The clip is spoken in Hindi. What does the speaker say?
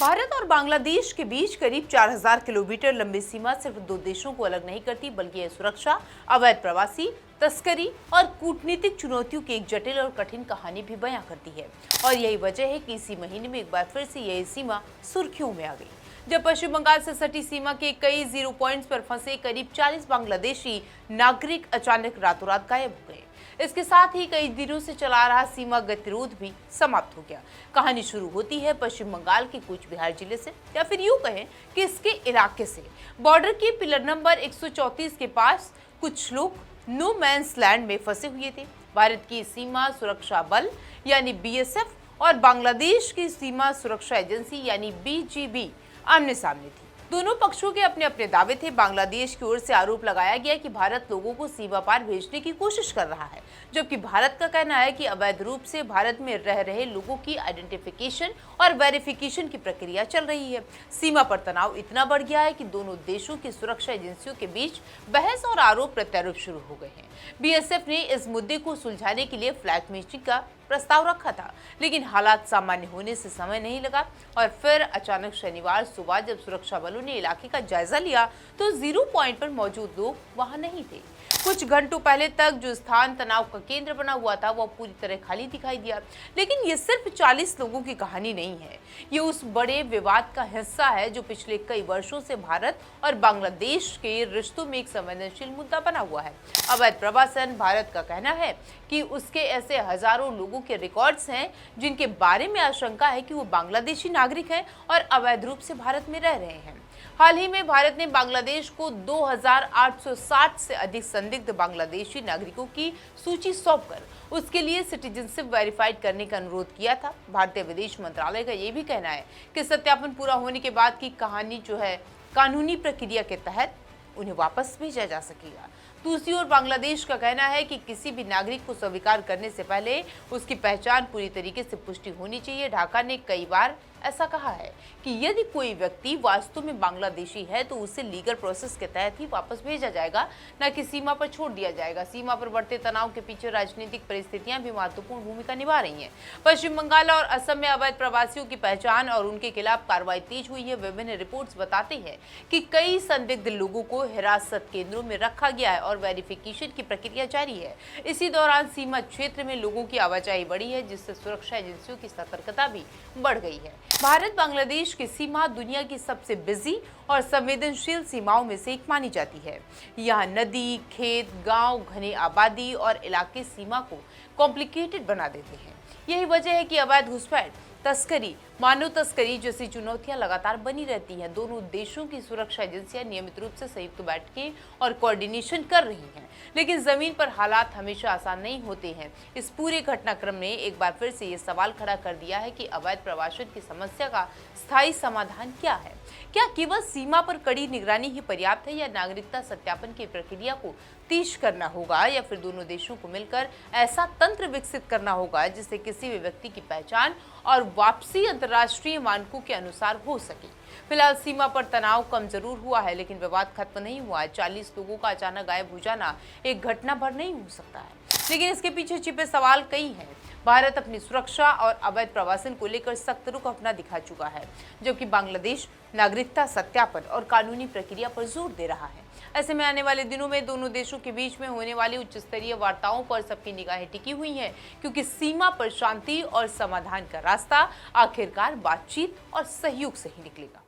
भारत और बांग्लादेश के बीच करीब 4000 किलोमीटर लंबी सीमा सिर्फ दो देशों को अलग नहीं करती, बल्कि यह सुरक्षा, अवैध प्रवासी, तस्करी और कूटनीतिक चुनौतियों की एक जटिल और कठिन कहानी भी बयां करती है। और यही वजह है कि इसी महीने में एक बार फिर से यह सीमा सुर्खियों में आ गई, जब पश्चिम बंगाल से सटी सीमा के कई जीरो पॉइंट्स पर फंसे करीब 40 बांग्लादेशी नागरिक अचानक रातों रात गायब हो गए। इसके साथ ही कई दिनों से चला रहा सीमा गतिरोध भी समाप्त हो गया। कहानी शुरू होती है पश्चिम बंगाल के कूच बिहार जिले से, या फिर यूं कहें कि इसके इलाके से। बॉर्डर के पिलर नंबर 134 के पास कुछ लोग नो मैंस लैंड में फंसे हुए थे। भारत की सीमा सुरक्षा बल यानी बीएसएफ और बांग्लादेश की सीमा सुरक्षा एजेंसी यानी बीजीबी आमने सामने थी। दोनों पक्षों के अपने अपने दावे थे। बांग्लादेश की ओर से आरोप लगाया गया कि भारत लोगों को सीमा पार भेजने की कोशिश कर रहा है, जबकि भारत का कहना है कि अवैध रूप से भारत में रह रहे लोगों की आइडेंटिफिकेशन और वेरिफिकेशन की प्रक्रिया चल रही है। सीमा पर तनाव इतना बढ़ गया है कि दोनों देशों की सुरक्षा एजेंसियों के बीच बहस और आरोप प्रत्यारोप शुरू हो गए हैं। बीएसएफ ने इस मुद्दे को सुलझाने के लिए फ्लैग मीटिंग का प्रस्ताव रखा था, लेकिन हालात सामान्य होने से समय नहीं लगा और फिर अचानक शनिवार सुबह जब सुरक्षा बलों ने इलाके का जायजा लिया तो जीरो पॉइंट पर मौजूद लोग वहां नहीं थे। कुछ घंटों पहले तक जो स्थान तनाव का केंद्र बना हुआ था वह पूरी तरह खाली दिखाई दिया। लेकिन ये सिर्फ 40 लोगों की कहानी नहीं है, ये उस बड़े विवाद का हिस्सा है जो पिछले कई वर्षों से भारत और बांग्लादेश के रिश्तों में एक संवेदनशील मुद्दा बना हुआ है। अवैध प्रवासन, भारत का कहना है कि उसके ऐसे हजारों लोगों के रिकॉर्ड्स हैं जिनके बारे में आशंका है कि वो बांग्लादेशी नागरिक हैं और अवैध रूप से भारत में रह रहे हैं। हाल ही में भारत ने बांग्लादेश को 2860 से अधिक संदिग्ध बांग्लादेशी नागरिकों की सूची सौंपकर उसके लिए सिटीजनशिप वेरीफाइड करने का अनुरोध किया था। भारतीय विदेश मंत्रालय का यह भी कहना है कि सत्यापन पूरा होने के बाद की कहानी जो है कानूनी प्रक्रिया के तहत उन्हें वापस भेजा जा सकेगा। दूसरी ओर बांग्लादेश का कहना है कि किसी भी नागरिक को स्वीकार करने से पहले उसकी पहचान पूरी तरीके से पुष्टि होनी चाहिए। ढाका ने कई बार ऐसा कहा है कि यदि कोई व्यक्ति वास्तव में बांग्लादेशी है तो उसे लीगल प्रोसेस के तहत ही वापस भेजा जाएगा, न कि सीमा पर छोड़ दिया जाएगा। सीमा पर बढ़ते तनाव के पीछे राजनीतिक परिस्थितियां भी महत्वपूर्ण भूमिका निभा रही हैं। पश्चिम बंगाल और असम में अवैध प्रवासियों की पहचान और उनके खिलाफ कार्रवाई तेज हुई है। विभिन्न रिपोर्ट्स बताती हैं कि कई संदिग्ध लोगों को हिरासत केंद्रों में रखा गया है और वेरिफिकेशन की प्रक्रिया जारी है। इसी दौरान सीमा क्षेत्र में लोगों की आवाजाही बढ़ी है, जिससे सुरक्षा एजेंसियों की सतर्कता भी बढ़ गई है। भारत बांग्लादेश की सीमा दुनिया की सबसे बिजी और संवेदनशील सीमाओं में से एक मानी जाती है। यहाँ नदी, खेत, गांव, घने आबादी और इलाके सीमा को कॉम्प्लिकेटेड बना देते हैं। यही वजह है कि अवैध घुसपैठ, तस्करी, मानव तस्करी जैसी चुनौतियां लगातार बनी रहती हैं। दोनों देशों की सुरक्षा एजेंसियां नियमित रूप से संयुक्त बैठकें और कोऑर्डिनेशन कर रही हैं, लेकिन जमीन पर हालात हमेशा आसान नहीं होते हैं। इस पूरे घटनाक्रम ने एक बार फिर से ये सवाल खड़ा कर दिया है कि अवैध प्रवासन की समस्या का स्थायी समाधान क्या है। क्या केवल सीमा पर कड़ी निगरानी ही पर्याप्त है, या नागरिकता सत्यापन की प्रक्रिया को तेज करना होगा, या फिर दोनों देशों को मिलकर ऐसा तंत्र विकसित करना होगा जिससे किसी भी व्यक्ति की पहचान और वापसी अंतर्राष्ट्रीय मानकों के अनुसार हो सके। फिलहाल सीमा पर तनाव कम जरूर हुआ है, लेकिन विवाद खत्म नहीं हुआ है। 40 लोगों का अचानक गायब हो जाना एक घटना भर नहीं हो सकता है, लेकिन इसके पीछे छिपे सवाल कई हैं। भारत अपनी सुरक्षा और अवैध प्रवासन को लेकर सख्त रुख अपना दिखा चुका है, जबकि बांग्लादेश नागरिकता सत्यापन और कानूनी प्रक्रिया पर जोर दे रहा है। ऐसे में आने वाले दिनों में दोनों देशों के बीच में होने वाली उच्च स्तरीय वार्ताओं पर सबकी निगाहें टिकी हुई हैं, क्योंकि सीमा पर शांति और समाधान का रास्ता आखिरकार बातचीत और सहयोग से ही निकलेगा।